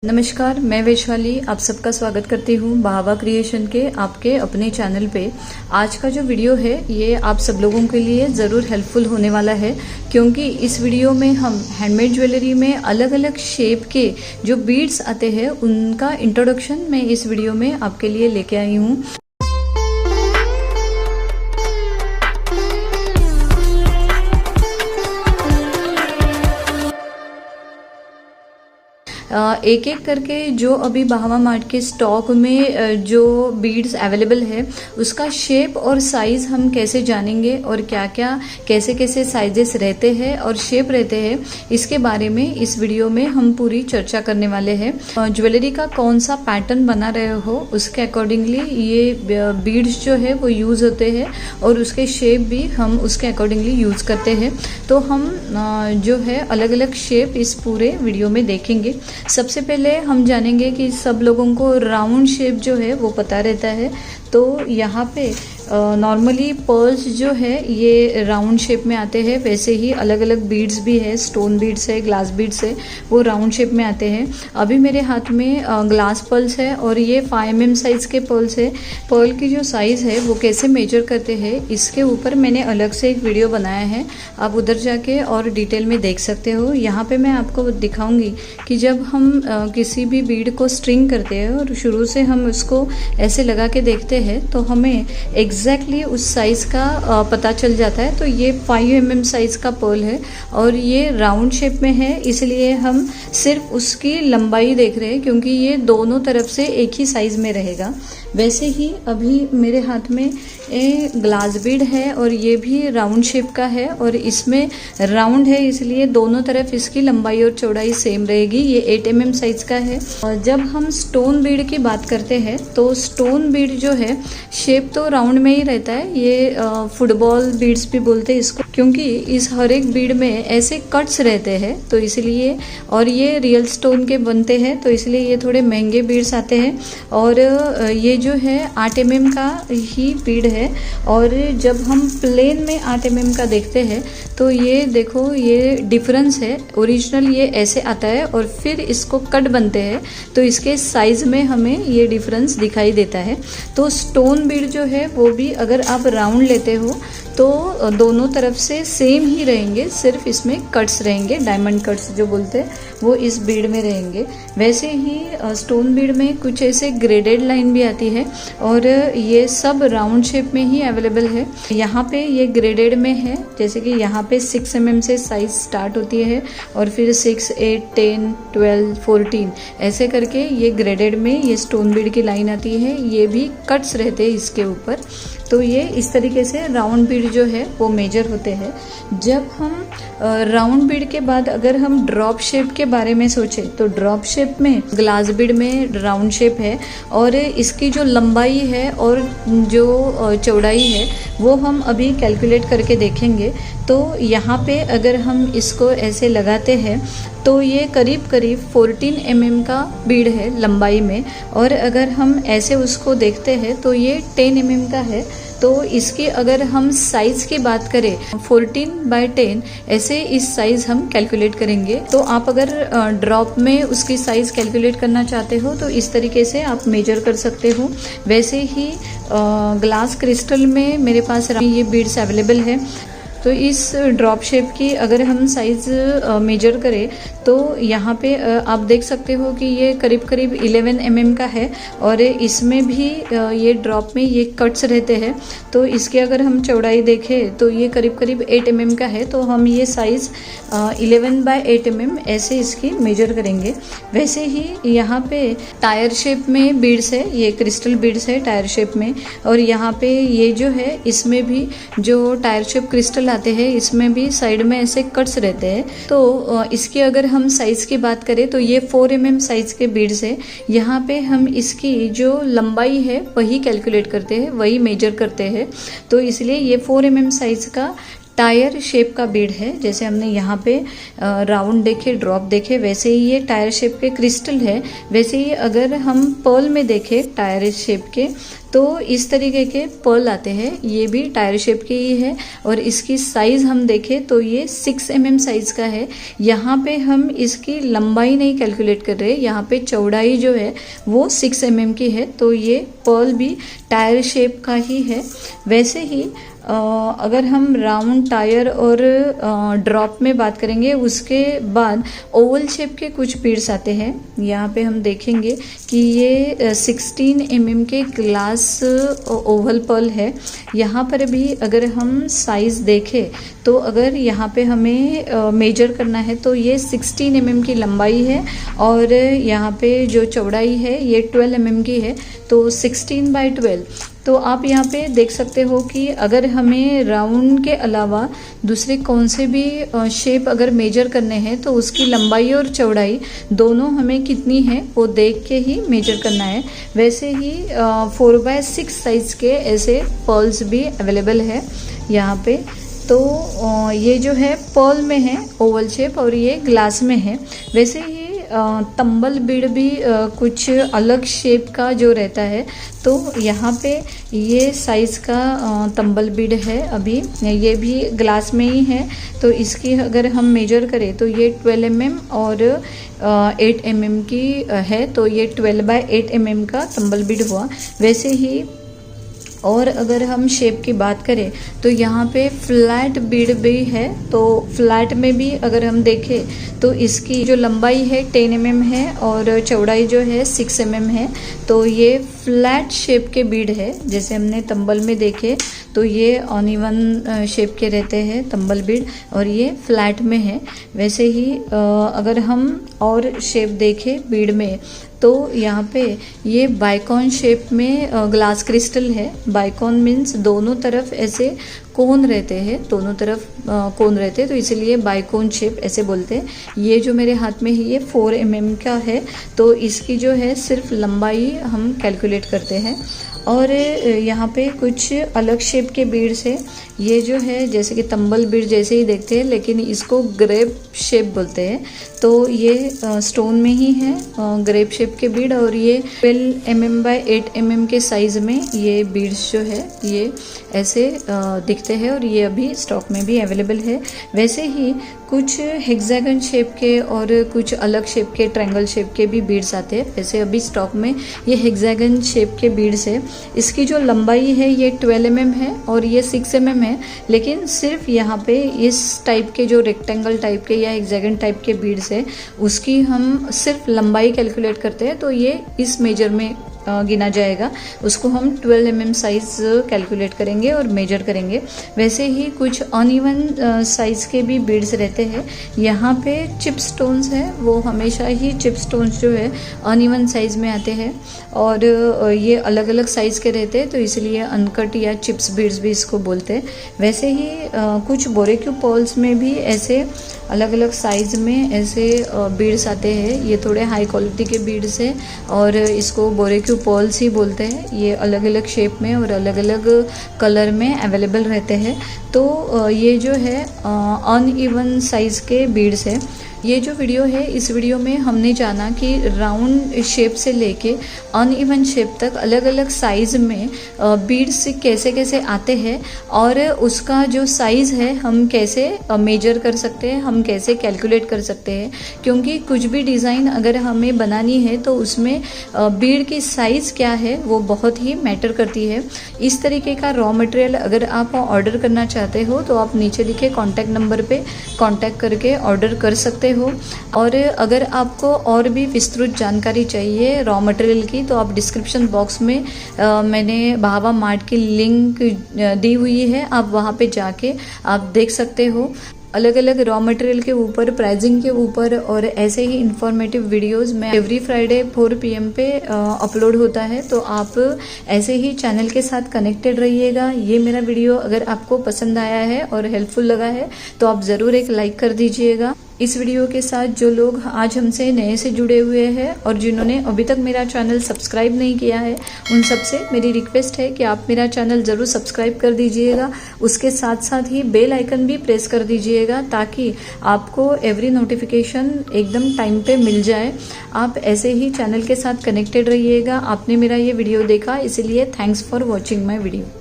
नमस्कार, मैं वैशाली आप सबका स्वागत करती हूँ बाहवा क्रिएशन के आपके अपने चैनल पे। आज का जो वीडियो है ये आप सब लोगों के लिए ज़रूर हेल्पफुल होने वाला है, क्योंकि इस वीडियो में हम हैंडमेड ज्वेलरी में अलग अलग शेप के जो बीड्स आते हैं उनका इंट्रोडक्शन मैं इस वीडियो में आपके लिए लेके आई हूँ। एक एक करके जो अभी बाहवा मार्ट के स्टॉक में जो बीड्स अवेलेबल है उसका शेप और साइज़ हम कैसे जानेंगे और क्या क्या कैसे कैसे साइजेस रहते हैं और शेप रहते हैं, इसके बारे में इस वीडियो में हम पूरी चर्चा करने वाले हैं। ज्वेलरी का कौन सा पैटर्न बना रहे हो उसके अकॉर्डिंगली ये बीड्स जो है वो यूज़ होते हैं और उसके शेप भी हम उसके अकॉर्डिंगली यूज़ करते हैं। तो हम जो है अलग अलग शेप इस पूरे वीडियो में देखेंगे। सबसे पहले हम जानेंगे कि सब लोगों को राउंड शेप जो है वो पता रहता है, तो यहाँ पे नॉर्मली पर्ल्स जो है ये राउंड शेप में आते हैं। वैसे ही अलग अलग बीड्स भी है, स्टोन बीड्स है, ग्लास बीड्स है, वो राउंड शेप में आते हैं। अभी मेरे हाथ में ग्लास पर्ल्स है और ये 5 mm साइज़ के पर्ल्स है। पर्ल की जो साइज़ है वो कैसे मेजर करते हैं इसके ऊपर मैंने अलग से एक वीडियो बनाया है, आप उधर जाके और डिटेल में देख सकते हो। यहाँ पर मैं आपको दिखाऊँगी कि जब हम किसी भी बीड को स्ट्रिंग करते हैं और शुरू से हम उसको ऐसे लगा के देखते हैं तो हमें एग्जैक्टली उस साइज़ का पता चल जाता है। तो ये 5 mm साइज़ का पर्ल है और ये राउंड शेप में है, इसलिए हम सिर्फ उसकी लंबाई देख रहे हैं क्योंकि ये दोनों तरफ से एक ही साइज़ में रहेगा। वैसे ही अभी मेरे हाथ में ग्लास बीड है और ये भी राउंड शेप का है और इसमें राउंड है इसलिए दोनों तरफ इसकी लंबाई और चौड़ाई सेम रहेगी। ये 8 mm साइज़ का है। और जब हम स्टोन बीड की बात करते हैं तो स्टोन बीड जो है शेप तो राउंड में ही रहता है। ये फुटबॉल बीड्स भी बोलते हैं इसको, क्योंकि इस हर एक बीड में ऐसे कट्स रहते हैं तो इसलिए, और ये रियल स्टोन के बनते हैं तो इसलिए ये थोड़े महंगे बीड्स आते हैं। और ये जो है 8 mm का ही बीड है और जब हम प्लेन में 8 mm का देखते हैं तो ये देखो ये डिफरेंस है। ओरिजिनल ये ऐसे आता है और फिर इसको कट बनते हैं तो इसके साइज़ में हमें ये डिफरेंस दिखाई देता है। तो स्टोन बीड जो है वो भी अगर आप राउंड लेते हो तो दोनों तरफ से सेम ही रहेंगे, सिर्फ इसमें कट्स रहेंगे, डायमंड कट्स जो बोलते हैं वो इस बीड में रहेंगे। वैसे ही स्टोन बीड में कुछ ऐसे ग्रेडेड लाइन भी आती है और ये सब राउंड शेप में ही अवेलेबल है। यहाँ पे ये ग्रेडेड में है, जैसे कि यहाँ पे 6 mm से साइज स्टार्ट होती है और फिर 6, 8, 10, 12, 14 ऐसे करके ये ग्रेडेड में ये स्टोन बीड की लाइन आती है। ये भी कट्स रहते हैं इसके ऊपर। तो ये इस तरीके से राउंड बीड जो है वो मेजर होते हैं। जब हम राउंड बीड के बाद अगर हम ड्रॉप शेप के बारे में सोचें तो ड्रॉप शेप में ग्लास बीड में राउंड शेप है और इसकी जो लंबाई है और जो चौड़ाई है वो हम अभी कैलकुलेट करके देखेंगे। तो यहाँ पे अगर हम इसको ऐसे लगाते हैं तो ये करीब करीब 14 mm का बीड है लंबाई में, और अगर हम ऐसे उसको देखते हैं तो ये 10 mm का है। तो इसकी अगर हम साइज़ की बात करें 14/10 ऐसे इस साइज़ हम कैलकुलेट करेंगे। तो आप अगर ड्रॉप में उसकी साइज़ कैलकुलेट करना चाहते हो तो इस तरीके से आप मेजर कर सकते हो। वैसे ही ग्लास क्रिस्टल में मेरे पास ये बीड्स अवेलेबल है। तो इस ड्रॉप शेप की अगर हम साइज़ मेजर करें तो यहाँ पे आप देख सकते हो कि ये करीब करीब 11 mm का है और इसमें भी ये ड्रॉप में ये कट्स रहते हैं। तो इसके अगर हम चौड़ाई देखें तो ये करीब करीब 8 mm का है। तो हम ये साइज़ 11/8 mm ऐसे इसकी मेजर करेंगे। वैसे ही यहाँ पे टायर शेप में बीड्स है, ये क्रिस्टल बीड्स है टायर शेप में, और यहाँ पे ये जो है इसमें भी जो टायर शेप क्रिस्टल आते हैं इसमें भी साइड में ऐसे कट्स रहते हैं। तो इसकी अगर हम साइज़ की बात करें तो ये 4 mm साइज़ के बीड्स है। यहाँ पे हम इसकी जो लंबाई है वही कैलकुलेट करते हैं, वही मेजर करते हैं। तो इसलिए ये 4 mm साइज़ का टायर शेप का बीड है। जैसे हमने यहाँ पे राउंड देखे, ड्रॉप देखे, वैसे ही ये टायर शेप के क्रिस्टल है। वैसे ही अगर हम पर्ल में देखें टायर शेप के, तो इस तरीके के पर्ल आते हैं। ये भी टायर शेप के ही है और इसकी साइज़ हम देखें तो ये 6 mm साइज़ का है। यहाँ पे हम इसकी लंबाई नहीं कैलकुलेट कर रहे, यहाँ पे चौड़ाई जो है वो 6 mm की है, तो ये पर्ल भी टायर शेप का ही है। वैसे ही अगर हम राउंड टायर और ड्रॉप में बात करेंगे, उसके बाद ओवल शेप के कुछ बीड्स आते हैं। यहाँ पे हम देखेंगे कि ये 16 mm के ग्लास ओवल पर्ल है। यहाँ पर भी अगर हम साइज़ देखें तो अगर यहाँ पे हमें मेजर करना है तो ये 16 mm की लंबाई है और यहाँ पे जो चौड़ाई है ये 12 mm की है, तो 16/12। तो आप यहाँ पे देख सकते हो कि अगर हमें राउंड के अलावा दूसरे कौन से भी शेप अगर मेजर करने हैं तो उसकी लंबाई और चौड़ाई दोनों हमें कितनी है वो देख के ही मेजर करना है। वैसे ही 4/6 साइज़ के ऐसे पर्ल्स भी अवेलेबल है यहाँ पे। तो ये जो है पर्ल में है ओवल शेप और ये ग्लास में है। वैसे ही तंबल बीड भी कुछ अलग शेप का जो रहता है, तो यहाँ पे ये साइज़ का तंबल बीड है। अभी ये भी ग्लास में ही है, तो इसकी अगर हम मेजर करें तो ये 12 mm और 8 mm की है, तो ये 12/8 mm का तंबल बीड हुआ। वैसे ही और अगर हम शेप की बात करें तो यहाँ पे फ्लैट बीड भी है, तो फ्लैट में भी अगर हम देखें तो इसकी जो लंबाई है 10 mm है और चौड़ाई जो है 6 mm है, तो ये फ्लैट शेप के बीड है। जैसे हमने तंबल में देखे तो ये अनइवन शेप के रहते हैं तंबल बीड और ये फ्लैट में है। वैसे ही अगर हम और शेप देखें बीड में तो यहाँ पे ये बाइकॉन शेप में ग्लास क्रिस्टल है। बाइकॉन मीन्स दोनों तरफ ऐसे कोन रहते हैं, दोनों तरफ कोन रहते हैं, तो इसीलिए बाइकॉन शेप ऐसे बोलते हैं। ये जो मेरे हाथ में है ये 4 mm का है, तो इसकी जो है सिर्फ लंबाई हम कैलकुलेट करते हैं। और यहाँ पे कुछ अलग शेप के बीड्स है। ये जो है जैसे कि तंबल बीड जैसे ही देखते हैं, लेकिन इसको ग्रेप शेप बोलते हैं। तो ये स्टोन में ही है ग्रेप शेप के बीड और ये 12 mm/8 mm के साइज़ में ये बीड्स जो है ये ऐसे दिखते हैं और ये अभी स्टॉक में भी अवेलेबल है। वैसे ही कुछ हेक्सागन शेप के और कुछ अलग शेप के ट्रायंगल शेप के भी बीड्स आते हैं। वैसे अभी स्टॉक में ये हेक्सागन शेप के बीड्स है। इसकी जो लंबाई है ये 12 mm है और ये 6 mm है, लेकिन सिर्फ यहाँ पे इस टाइप के जो रेक्टेंगल टाइप के या हेक्सागन टाइप के बीड्स है उसकी हम सिर्फ लंबाई कैलकुलेट करते हैं, तो ये इस मेजर में गिना जाएगा। उसको हम 12 mm साइज़ कैलकुलेट करेंगे और मेजर करेंगे। वैसे ही कुछ अनइवन साइज़ के भी बीड्स रहते हैं। यहाँ पे चिप स्टोन्स है, वो हमेशा ही चिप स्टोन्स जो है अनइवन साइज़ में आते हैं और ये अलग अलग साइज़ के रहते हैं, तो इसलिए अनकट या चिप्स बीड्स भी इसको बोलते हैं। वैसे ही कुछ बोरेक्यू पर्ल्स में भी ऐसे अलग अलग साइज़ में ऐसे बीड्स आते हैं। ये थोड़े हाई क्वालिटी के बीड्स हैं और इसको बोरेक्यू पर्ल्स ही बोलते हैं। ये अलग अलग शेप में और अलग अलग कलर में अवेलेबल रहते हैं। तो ये जो है अनइवन साइज़ के बीड्स है। ये जो वीडियो है, इस वीडियो में हमने जाना कि राउंड शेप से लेके अनइवन शेप तक अलग अलग साइज़ में बीड्स कैसे कैसे आते हैं और उसका जो साइज़ है हम कैसे मेजर कर सकते हैं, हम कैसे कैलकुलेट कर सकते हैं। क्योंकि कुछ भी डिज़ाइन अगर हमें बनानी है तो उसमें बीड की साइज़ क्या है वो बहुत ही मैटर करती है। इस तरीके का रॉ मटेरियल अगर आप ऑर्डर करना चाहते हो तो आप नीचे लिखे कॉन्टैक्ट नंबर पे कॉन्टैक्ट करके ऑर्डर कर सकते हो। और अगर आपको और भी विस्तृत जानकारी चाहिए रॉ मटेरियल की तो आप डिस्क्रिप्शन बॉक्स में मैंने भावा मार्ट की लिंक दी हुई है, आप वहाँ पे जाके आप देख सकते हो। अलग अलग रॉ मटेरियल के ऊपर, प्राइसिंग के ऊपर और ऐसे ही इंफॉर्मेटिव वीडियोस में एवरी फ्राइडे 4 PM पे अपलोड होता है, तो आप ऐसे ही चैनल के साथ कनेक्टेड रहिएगा। ये मेरा वीडियो अगर आपको पसंद आया है और हेल्पफुल लगा है तो आप ज़रूर एक लाइक कर दीजिएगा। इस वीडियो के साथ जो लोग आज हमसे नए से जुड़े हुए हैं और जिन्होंने अभी तक मेरा चैनल सब्सक्राइब नहीं किया है, उन सबसे मेरी रिक्वेस्ट है कि आप मेरा चैनल ज़रूर सब्सक्राइब कर दीजिएगा। उसके साथ साथ ही बेल आइकन भी प्रेस कर दीजिएगा ताकि आपको एवरी नोटिफिकेशन एकदम टाइम पे मिल जाए। आप ऐसे ही चैनल के साथ कनेक्टेड रहिएगा। आपने मेरा ये वीडियो देखा, इसीलिए thanks for watching my video.